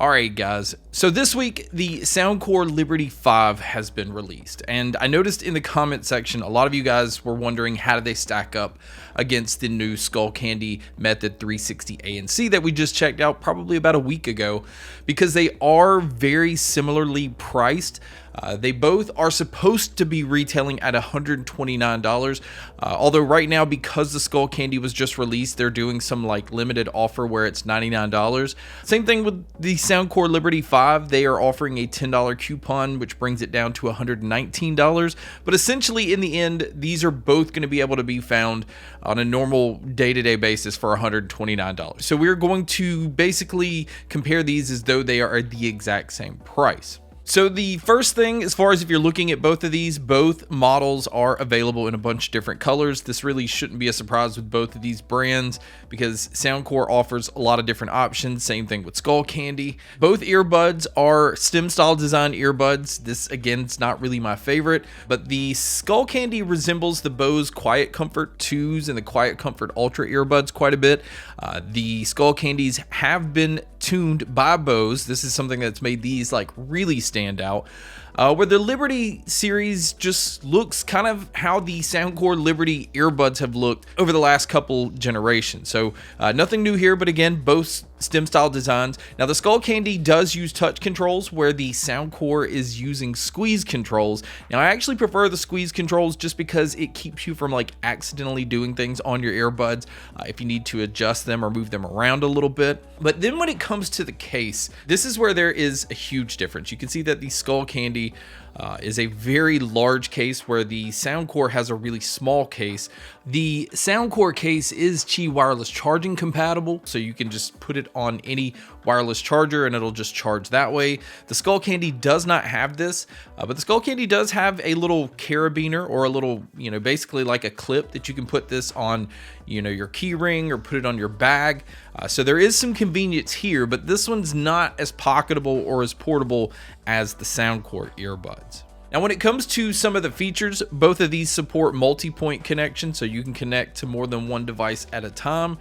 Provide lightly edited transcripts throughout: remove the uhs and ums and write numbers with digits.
Alright guys, so this week the Soundcore Liberty 5 has been released, and I noticed in the comment section a lot of you guys were wondering how do they stack up against the new Skullcandy Method 360 ANC that we just checked out probably about a week ago, because they are very similarly priced. They both are supposed to be retailing at $129, although right now, because the Skullcandy was just released, they're doing some like limited offer where it's $99. Same thing with the Soundcore Liberty 5. They are offering a $10 coupon, which brings it down to $119. But essentially, in the end, these are both going to be able to be found on a normal day-to-day basis for $129. So we're going to basically compare these as though they are the exact same price. So the first thing, as far as if you're looking at both of these, both models are available in a bunch of different colors. This really shouldn't be a surprise with both of these brands because Soundcore offers a lot of different options. Same thing with Skullcandy. Both earbuds are STEM style design earbuds. This again is not really my favorite, but the Skullcandy resembles the Bose Quiet Comfort 2s and the Quiet Comfort Ultra earbuds quite a bit. The Skullcandies have been tuned by Bose. This is something that's made these like really stand out. Where the Liberty series just looks kind of how the Soundcore Liberty earbuds have looked over the last couple generations. So nothing new here, but again, both STEM style designs. Now the Skullcandy does use touch controls where the Soundcore is using squeeze controls. Now I actually prefer the squeeze controls just because it keeps you from like accidentally doing things on your earbuds if you need to adjust them or move them around a little bit. But then when it comes to the case, this is where there is a huge difference. You can see that the Skullcandy is a very large case where the Soundcore has a really small case. The Soundcore case is Qi wireless charging compatible, so you can just put it on any wireless charger and it'll just charge that way. The Skullcandy does not have this, but the Skullcandy does have a little carabiner or a little, basically like a clip that you can put this on, your key ring or put it on your bag. So there is some convenience here, but this one's not as pocketable or as portable as the Soundcore earbuds. Now, when it comes to some of the features, both of these support multi-point connection, so you can connect to more than one device at a time.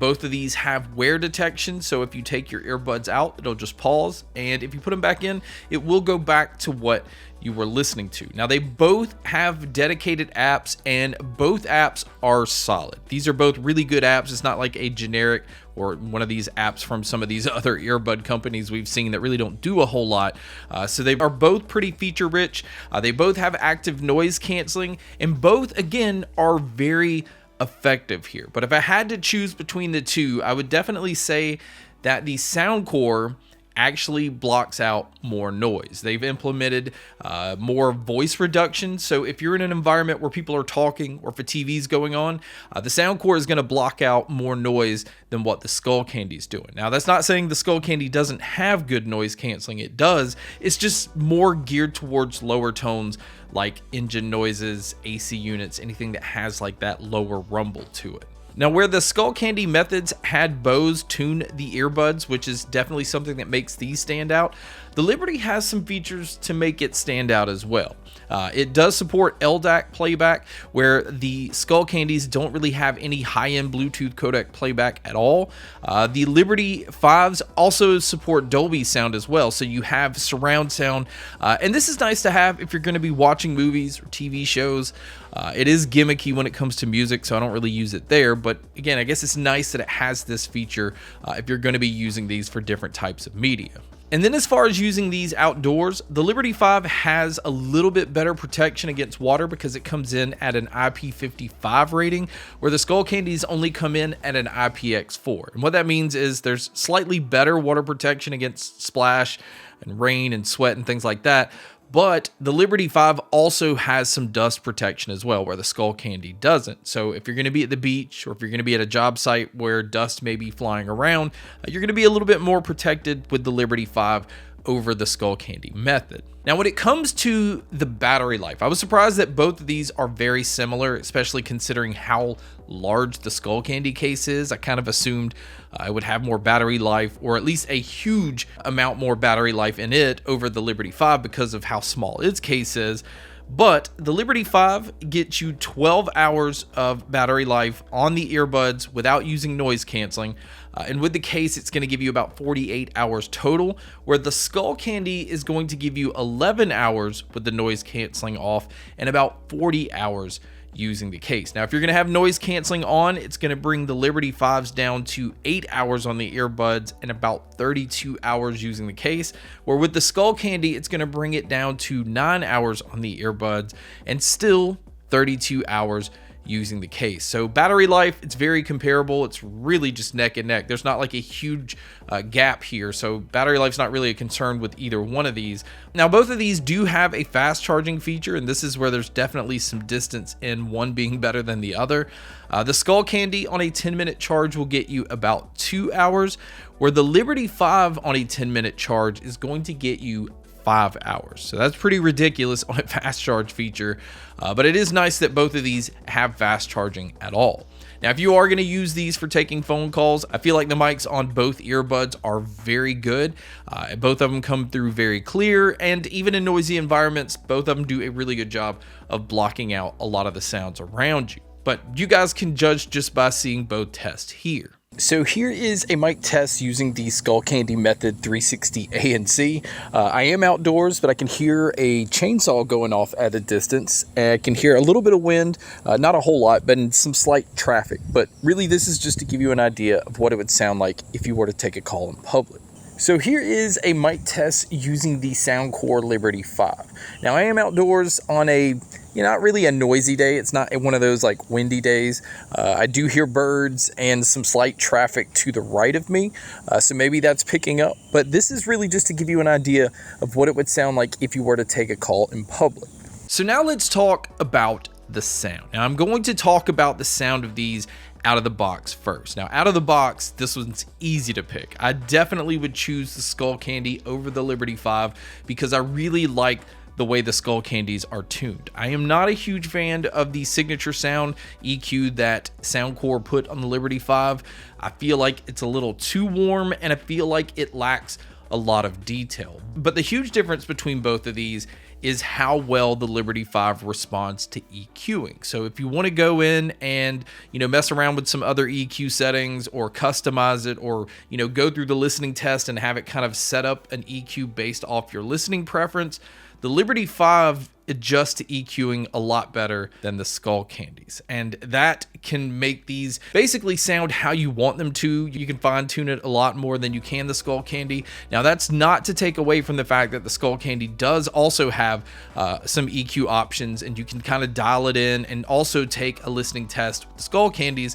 Both of these have wear detection, so if you take your earbuds out, it'll just pause, and if you put them back in, it will go back to what you were listening to. Now, they both have dedicated apps, and both apps are solid. These are both really good apps. It's not like a generic or one of these apps from some of these other earbud companies we've seen that really don't do a whole lot. So they are both pretty feature rich. They both have active noise canceling, and both, again, are very effective here. But if I had to choose between the two, I would definitely say that the Soundcore actually blocks out more noise. They've implemented more voice reduction, so if you're in an environment where people are talking or if a TV's going on, the Soundcore is going to block out more noise than what the Skullcandy is doing. Now, that's not saying the Skullcandy doesn't have good noise canceling. It does. It's just more geared towards lower tones like engine noises, AC units, anything that has like that lower rumble to it. Now, where the Skullcandy methods had Bose tune the earbuds, which is definitely something that makes these stand out, the Liberty has some features to make it stand out as well. It does support LDAC playback, where the Skullcandies don't really have any high-end Bluetooth codec playback at all. The Liberty 5s also support Dolby sound as well, so you have surround sound, and this is nice to have if you're going to be watching movies or TV shows. It is gimmicky when it comes to music, so I don't really use it there, but again, I guess it's nice that it has this feature if you're going to be using these for different types of media. And then as far as using these outdoors, the Liberty 5 has a little bit better protection against water because it comes in at an IP55 rating, where the Skullcandies only come in at an IPX4. And what that means is there's slightly better water protection against splash and rain and sweat and things like that. But the Liberty 5 also has some dust protection as well, where the Skullcandy doesn't. So if you're going to be at the beach or if you're going to be at a job site where dust may be flying around, you're going to be a little bit more protected with the Liberty 5 over the Skullcandy method. Now, when it comes to the battery life, I was surprised that both of these are very similar, especially considering how large the Skullcandy case is. I kind of assumed it would have more battery life, or at least a huge amount more battery life in it over the Liberty 5 because of how small its case is. But the Liberty 5 gets you 12 hours of battery life on the earbuds without using noise canceling. And with the case, it's going to give you about 48 hours total, where the Skullcandy is going to give you 11 hours with the noise canceling off and about 40 hours using the case. Now, if you're going to have noise canceling on, it's going to bring the Liberty 5s down to 8 hours on the earbuds and about 32 hours using the case, where with the Skullcandy, it's going to bring it down to 9 hours on the earbuds and still 32 hours using the case. So battery life, it's very comparable. It's really just neck and neck. There's not like a huge gap here. So battery life's not really a concern with either one of these. Now, both of these do have a fast charging feature, and this is where there's definitely some distance in one being better than the other. The Skullcandy on a 10-minute charge will get you about 2 hours, where the Liberty 5 on a 10-minute charge is going to get you 5 hours. So that's pretty ridiculous on a fast charge feature, but it is nice that both of these have fast charging at all. Now, if you are going to use these for taking phone calls, I feel like the mics on both earbuds are very good. Both of them come through very clear, and even in noisy environments, both of them do a really good job of blocking out a lot of the sounds around you. But you guys can judge just by seeing both tests here. So here is a mic test using the Skullcandy Method 360 ANC. I am outdoors, but I can hear a chainsaw going off at a distance. I can hear a little bit of wind, not a whole lot, but some slight traffic. But really, this is just to give you an idea of what it would sound like if you were to take a call in public. So here is a mic test using the Soundcore Liberty 5. Now, I am outdoors on a not really a noisy day. It's not one of those like windy days. I do hear birds and some slight traffic to the right of me, so maybe that's picking up. But this is really just to give you an idea of what it would sound like if you were to take a call in public. So now let's talk about the sound. Now, I'm going to talk about the sound of these out of the box first. Now, out of the box, this one's easy to pick. I definitely would choose the Skullcandy over the Liberty 5 because I really like the way the Skullcandies are tuned. I am not a huge fan of the signature sound EQ that Soundcore put on the Liberty 5. I feel like it's a little too warm, and I feel like it lacks a lot of detail. But the huge difference between both of these is how well the Liberty 5 responds to EQing. So if you want to go in and, mess around with some other EQ settings or customize it, or, go through the listening test and have it kind of set up an EQ based off your listening preference, the Liberty 5 adjusts to EQing a lot better than the Skullcandies, and that can make these basically sound how you want them to. You can fine tune it a lot more than you can the Skullcandy. Now, that's not to take away from the fact that the Skullcandy does also have some EQ options, and you can kind of dial it in and also take a listening test with the Skullcandies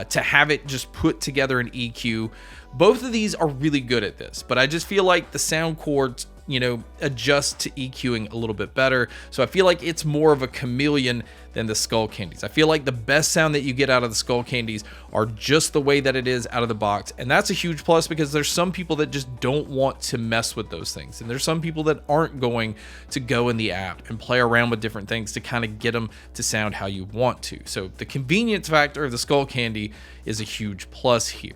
to have it just put together an EQ. Both of these are really good at this, but I just feel like the Soundcore adjust to EQing a little bit better. So I feel like it's more of a chameleon than the Skullcandies. I feel like the best sound that you get out of the Skullcandies are just the way that it is out of the box. And that's a huge plus because there's some people that just don't want to mess with those things. And there's some people that aren't going to go in the app and play around with different things to kind of get them to sound how you want to. So the convenience factor of the Skullcandy is a huge plus here.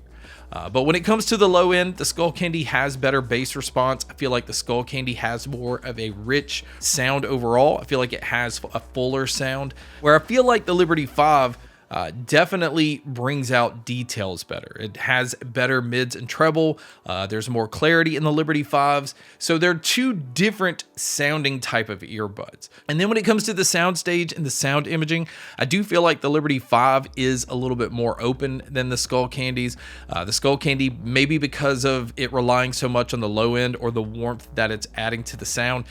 But when it comes to the low end, the Skullcandy has better bass response. I feel like the Skullcandy has more of a rich sound overall. I feel like it has a fuller sound, where I feel like the Liberty 5 definitely brings out details better. It has better mids and treble. There's more clarity in the Liberty 5s. So they're two different sounding type of earbuds. And then when it comes to the soundstage and the sound imaging, I do feel like the Liberty 5 is a little bit more open than the Skullcandies. The Skullcandy, maybe because of it relying so much on the low end or the warmth that it's adding to the sound,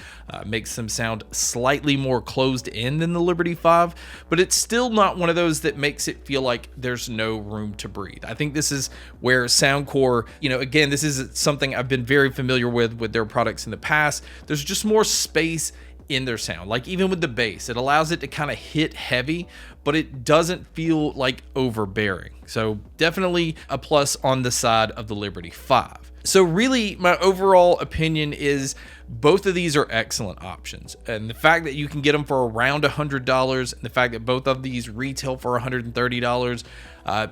makes them sound slightly more closed in than the Liberty 5, but it's still not one of those that makes it feel like there's no room to breathe. I think this is where Soundcore, again, this is something I've been very familiar with their products in the past. There's just more space in their sound. Like even with the bass, it allows it to kind of hit heavy, but it doesn't feel like overbearing. So definitely a plus on the side of the Liberty 5. So really, my overall opinion is both of these are excellent options. And the fact that you can get them for around $100 and the fact that both of these retail for $130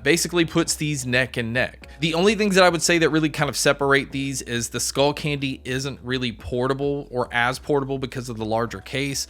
basically puts these neck and neck. The only things that I would say that really kind of separate these is the Skullcandy isn't really portable or as portable because of the larger case.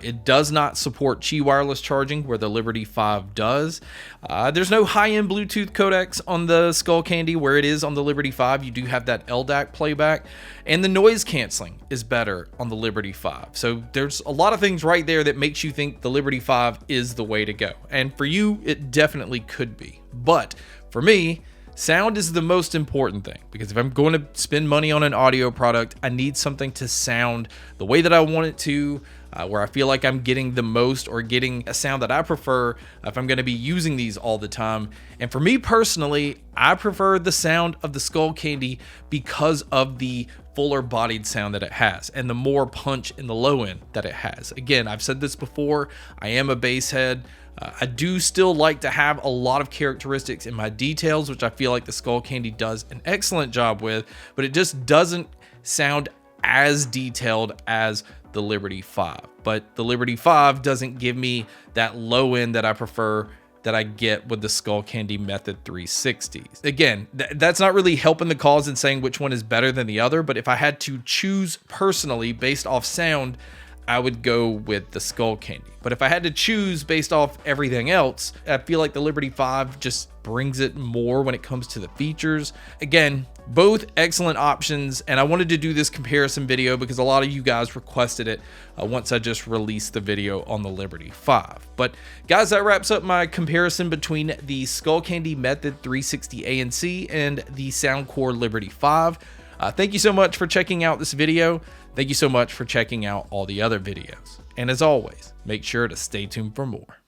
It does not support Qi wireless charging where the Liberty 5 does. There's no high-end Bluetooth codecs on the Skullcandy where it is on the Liberty 5. You do have that LDAC playback, and the noise canceling is better on the Liberty 5. So there's a lot of things right there that makes you think the Liberty 5 is the way to go. And for you, it definitely could be. But for me, sound is the most important thing, because if I'm going to spend money on an audio product, I need something to sound the way that I want it to, where I feel like I'm getting the most or getting a sound that I prefer if I'm going to be using these all the time. And for me personally, I prefer the sound of the Skullcandy because of the fuller bodied sound that it has and the more punch in the low end that it has. Again, I've said this before, I am a bass head. I do still like to have a lot of characteristics in my details, which I feel like the Skullcandy does an excellent job with, but it just doesn't sound as detailed as the Liberty 5. But the Liberty 5 doesn't give me that low end that I prefer that I get with the Skullcandy Method 360s. Again, that's not really helping the cause in saying which one is better than the other, but if I had to choose personally based off sound, I would go with the Skullcandy. But if I had to choose based off everything else, I feel like the Liberty 5 just brings it more when it comes to the features. Again, both excellent options, and I wanted to do this comparison video because a lot of you guys requested it once I just released the video on the Liberty 5. But guys, that wraps up my comparison between the Skullcandy Method 360 ANC and the Soundcore Liberty 5. Thank you so much for checking out this video. Thank you so much for checking out all the other videos. And as always, make sure to stay tuned for more.